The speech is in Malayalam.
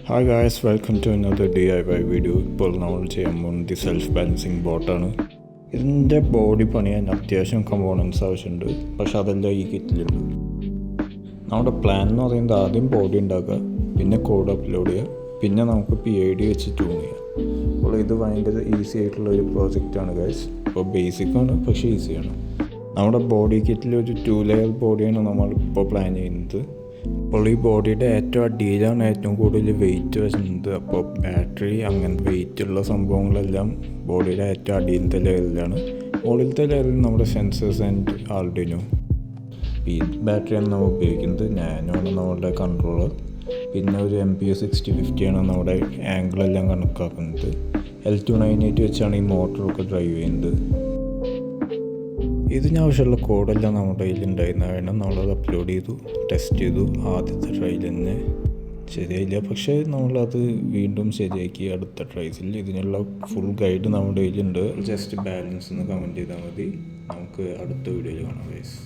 Hi guys, welcome to another DIY video. ഇപ്പോൾ നമ്മൾ ചെയ്യാൻ പോകുന്നത് സെൽഫ് ബാലൻസിങ് ബോട്ടാണ്. ഇതിൻ്റെ ബോഡി പണിയാൻ അത്യാവശ്യം കമ്പോണൻസ് ആവശ്യമുണ്ട്, പക്ഷെ അതെല്ലാം ഈ കിറ്റിലുണ്ട്. നമ്മുടെ പ്ലാൻ എന്ന് പറയുന്നത് ആദ്യം ബോഡി ഉണ്ടാക്കുക, പിന്നെ കോഡ് അപ്ലോഡ് ചെയ്യുക, പിന്നെ നമുക്ക് PID വെച്ച് ട്യൂൺ ചെയ്യാം. അപ്പോൾ ഇത് ഭയങ്കര ഈസി ആയിട്ടുള്ള ഒരു പ്രോജക്റ്റാണ് ഗായ്സ്. അപ്പോൾ ബേസിക്കാണ്, പക്ഷേ ഈസിയാണ്. നമ്മുടെ ബോഡി കിറ്റിൽ ഒരു 2 ലെയർ ബോഡിയാണ് നമ്മളിപ്പോൾ പ്ലാൻ ചെയ്യുന്നത്. അപ്പോൾ ഈ ബോഡിയുടെ ഏറ്റവും അടിയിലാണ് ഏറ്റവും കൂടുതൽ വെയിറ്റ് വരുന്നത്. അപ്പോൾ ബാറ്ററി അങ്ങനെ വെയിറ്റുള്ള സംഭവങ്ങളെല്ലാം ബോഡിയുടെ ഏറ്റവും അടിയിലത്തെ ലെയറിലാണ്. മുകളിലത്തെ ലെയറിൽ നമ്മുടെ സെൻസേഴ്സ് ആൻഡ് ആർഡിനോ. ഈ ബാറ്ററിയാണ് നമ്മൾ ഉപയോഗിക്കുന്നത്. നാനോയാണ് നമ്മുടെ കൺട്രോളർ. പിന്നെ ഒരു MPU 6050 ആണ് നമ്മുടെ ആംഗിളെല്ലാം കണക്കാക്കുന്നത്. L298 വെച്ചാണ് ഈ മോട്ടറൊക്കെ ഡ്രൈവ് ചെയ്യുന്നത്. ഇതിനാവശ്യമുള്ള കോഡെല്ലാം നമ്മുടെ കയ്യിലുണ്ടായിരുന്ന നമ്മളത് അപ്ലോഡ് ചെയ്തു, ടെസ്റ്റ് ചെയ്തു. ആദ്യത്തെ ട്രയൽ തന്നെ ശരിയായില്ല, പക്ഷേ നമ്മളത് വീണ്ടും ശരിയാക്കി അടുത്ത ട്രൈസിൽ. ഇതിനുള്ള ഫുൾ ഗൈഡ് നമ്മുടെ കയ്യിലുണ്ട്. ജസ്റ്റ് ബാലൻസ് എന്ന് കമൻറ്റ് ചെയ്താൽ മതി. നമുക്ക് അടുത്ത വീഡിയോയിൽ കാണാം ഗൈസ്.